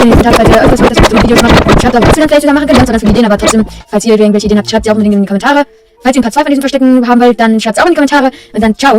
den nächsten Tag, falls ihr irgendwas mit das Video gemacht habt, schreibt auch, was wir dann vielleicht sogar machen können, ganz viele Ideen, aber trotzdem, falls ihr irgendwelche Ideen habt, schreibt sie auch unbedingt in die Kommentare. Falls ihr ein paar 2 von diesen Verstecken haben wollt, dann schreibt es auch in die Kommentare und dann ciao!